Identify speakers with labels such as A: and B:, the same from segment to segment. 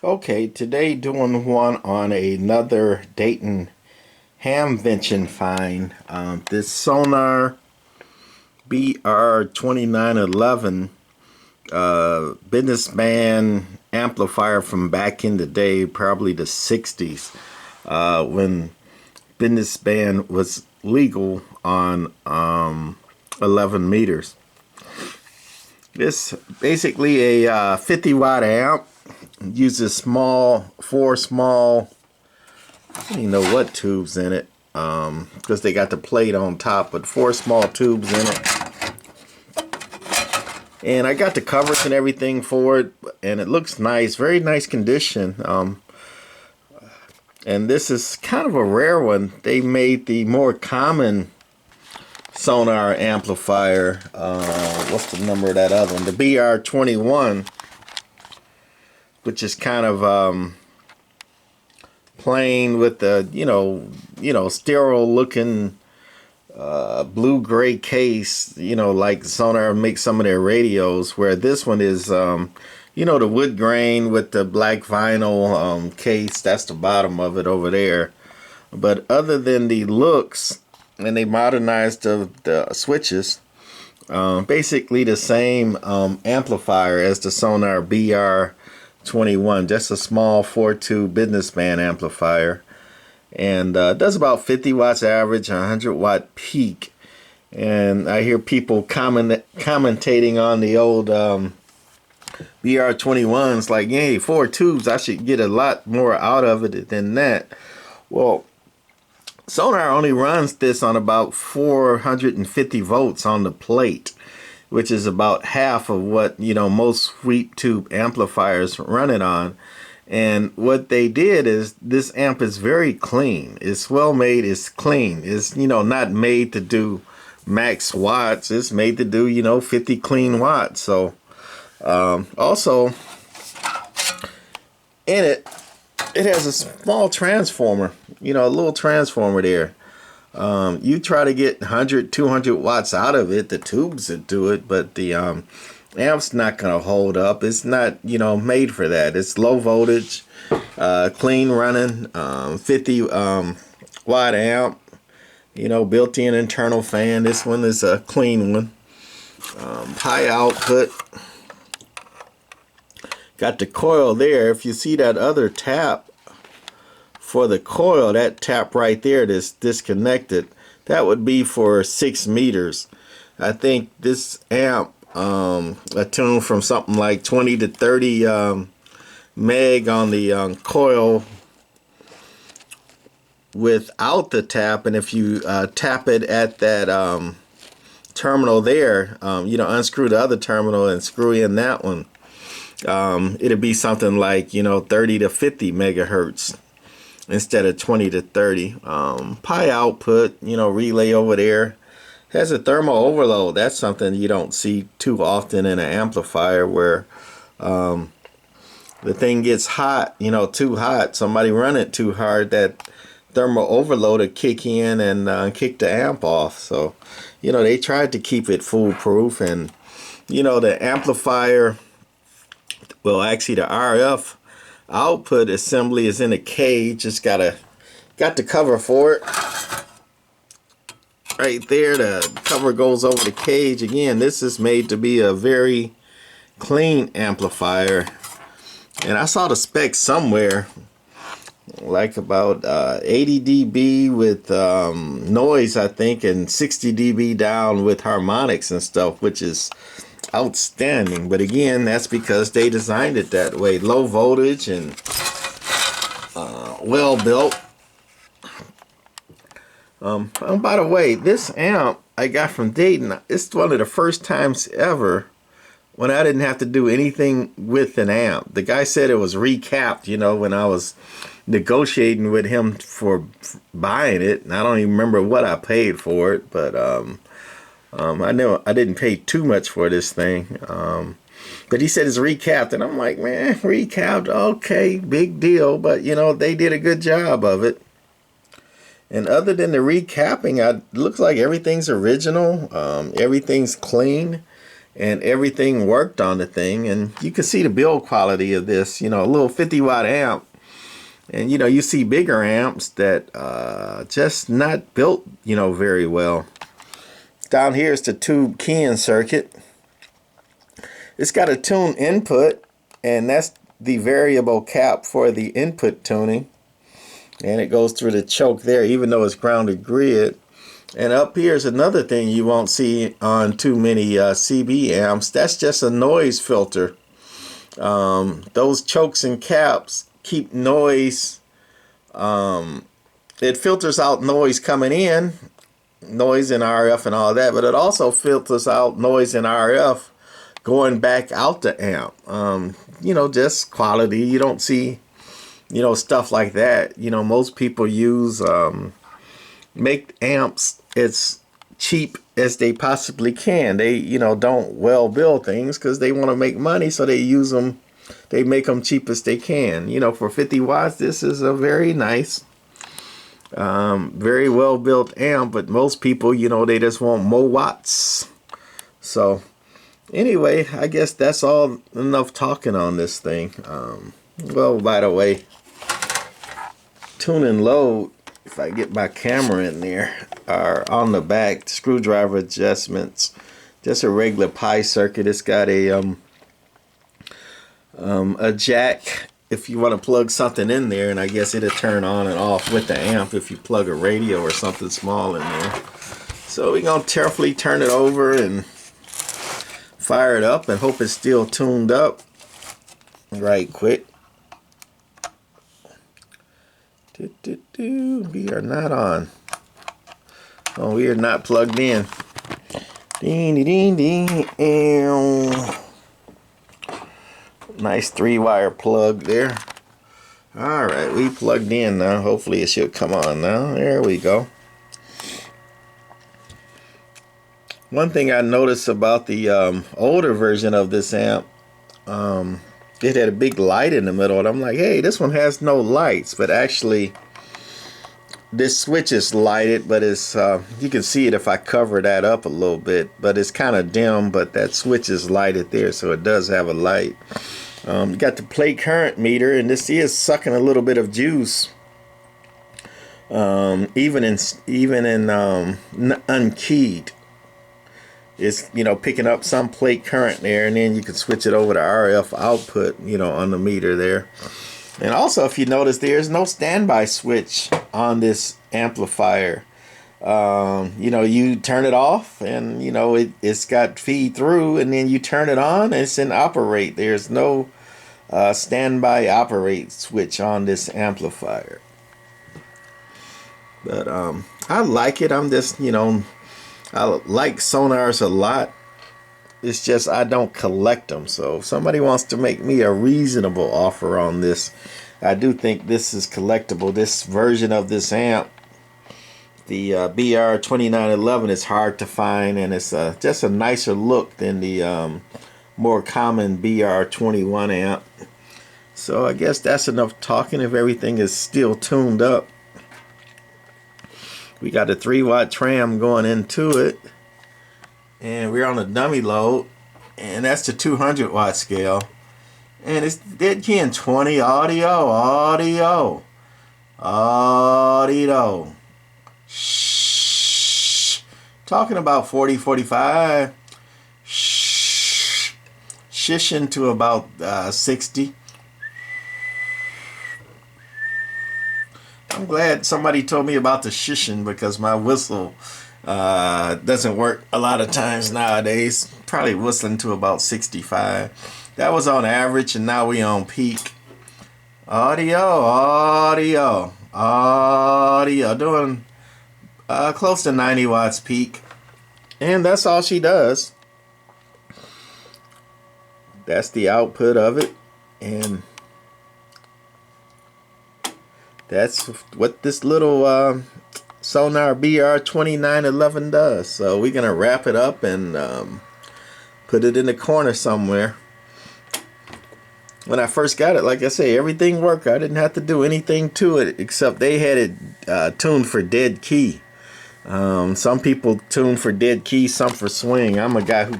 A: Okay, today doing one on another Dayton Hamvention find. This Sonar BR-2911 businessman amplifier from back in the day, probably the 60s, when businessband was legal on 11 meters. This basically a 50 watt amp. Uses four small, I don't even know what tubes in it, because they got the plate on top, but four small tubes in it. And I got the covers and everything for it, and it looks nice, very nice condition. And this is kind of a rare one. They made the more common Sonar amplifier. What's the number of that other one? The BR-21. Which is kind of plain with the sterile looking blue gray case, like Sonar makes some of their radios, where this one is the wood grain with the black vinyl case. That's the bottom of it over there. But other than the looks, and they modernized the switches, basically the same amplifier as the Sonar BR-21, just a small 4-tube businessman amplifier, and does about 50 watts average, 100 watt peak. And I hear people commentating on the old BR-21s like, hey, 4 tubes, I should get a lot more out of it than that. Well, Sonar only runs this on about 450 volts on the plate, which is about half of what most sweep tube amplifiers run it on. And what they did is, this amp is very clean. It's well made. It's clean. It's not made to do max watts. It's made to do 50 clean watts. So also in it has a small transformer. A little transformer there. You try to get 100, 200 watts out of it, the tubes that do it, but the amp's not going to hold up. It's not, made for that. It's low voltage, clean running, 50 watt amp, built-in internal fan. This one is a clean one. High output. Got the coil there. If you see that other tap for the coil, that tap right there that's disconnected, that would be for 6 meters. I think this amp attuned from something like 20 to 30 meg on the coil without the tap. And if you tap it at that terminal there, unscrew the other terminal and screw in that one, it'd be something like 30 to 50 megahertz instead of 20 to 30. Pi output, relay over there. Has a thermal overload. That's something you don't see too often in an amplifier, where the thing gets hot, too hot. Somebody run it too hard, that thermal overload will kick in and kick the amp off. So, they tried to keep it foolproof. And, the amplifier, well, actually the RF output assembly is in a cage. Just got the cover for it right there. The cover goes over the cage. Again, this is made to be a very clean amplifier, and I saw the specs somewhere, like about 80 dB with noise, I think, and 60 dB down with harmonics and stuff, which is outstanding. But again, that's because they designed it that way. Low voltage and well built. By the way, this amp I got from Dayton, it's one of the first times ever when I didn't have to do anything with an amp. The guy said it was recapped, when I was negotiating with him for buying it, and I don't even remember what I paid for it, but I know I didn't pay too much for this thing. But he said it's recapped, and I'm like, man, recapped, okay, big deal. But they did a good job of it. And other than the recapping, it looks like everything's original. Everything's clean. and everything worked on the thing. And you can see the build quality of this, you know, a little 50-watt amp. And, you know, you see bigger amps that just not built, you know, very well. Down here is the tube keying circuit. It's got a tune input, and that's the variable cap for the input tuning. And it goes through the choke there, even though it's grounded grid. And up here is another thing you won't see on too many CB amps. That's just a noise filter. Those chokes and caps keep noise. It filters out noise coming in, noise in RF and all that, but it also filters out noise in RF going back out the amp. You know, just quality. You don't see, you know, stuff like that. You know, most people use make amps as cheap as they possibly can. They, you know, don't well build things because they want to make money, so they use them. They make them cheap as they can. You know, for 50 watts, this is a very nice, very well built amp. But most people, you know, they just want more watts. So anyway, I guess that's all enough talking on this thing. Well, by the way, tune and load, if I get my camera in there, are on the back. Screwdriver adjustments, just a regular pi circuit. It's got a jack if you want to plug something in there, and I guess it'll turn on and off with the amp if you plug a radio or something small in there. So we're gonna carefully turn it over and fire it up and hope it's still tuned up right quick. We are not on. Oh, we are not plugged in. Ding, ding, ding, ding. Nice 3-wire plug there. All right, we plugged in now. Hopefully it should come on now. There we go. One thing I noticed about the older version of this amp, it had a big light in the middle, and I'm like, hey, this one has no lights. But actually, this switch is lighted, but it's you can see it if I cover that up a little bit, but it's kind of dim. But that switch is lighted there, so it does have a light. You got the plate current meter, and this is sucking a little bit of juice, even in unkeyed. It's, you know, picking up some plate current there, and then you can switch it over to RF output, you know, on the meter there. And also, if you notice, there's no standby switch on this amplifier. You know, you turn it off, and, you know, it's got feed through, and then you turn it on, and it's in operate. There's no standby operate switch on this amplifier. But I like it. I'm just, you know, I like Sonars a lot. It's just I don't collect them. So if somebody wants to make me a reasonable offer on this, I do think this is collectible. This version of this amp, the BR-2911, is hard to find, and it's just a nicer look than the more common BR-21 amp. So I guess that's enough talking. If everything is still tuned up, we got a 3-watt tram going into it, and we're on a dummy load, and that's the 200-watt scale, and it's dead keying 20 audio. Shh. Talking about 40, 45. Shh. Shishing to about 60. I'm glad somebody told me about the shishing, because my whistle doesn't work a lot of times nowadays. Probably whistling to about 65. That was on average, and now we on peak. Audio. Doing close to 90 watts peak. And that's all she does. That's the output of it. And that's what this little Sonar BR-2911 does. So we're going to wrap it up and put it in the corner somewhere. When I first got it, like I say, everything worked. I didn't have to do anything to it, except they had it tuned for dead key. Some people tune for dead key, some for swing. I'm a guy who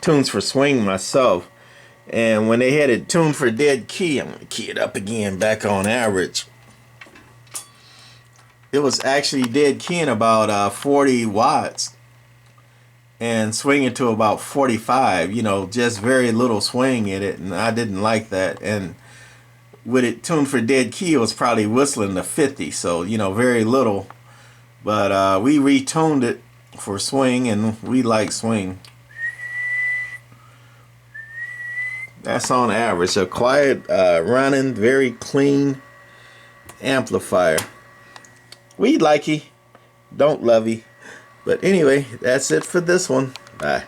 A: tunes for swing myself. And when they had it tuned for dead key, I'm gonna key it up again, back on average. It was actually dead keying about 40 watts and swinging to about 45, you know, just very little swing in it, and I didn't like that. And with it tuned for dead key, it was probably whistling to 50, so, you know, very little. But we retuned it for swing, and we like swing. That's on average. A quiet, running, very clean amplifier. We likey, don't lovey. But anyway, that's it for this one. Bye.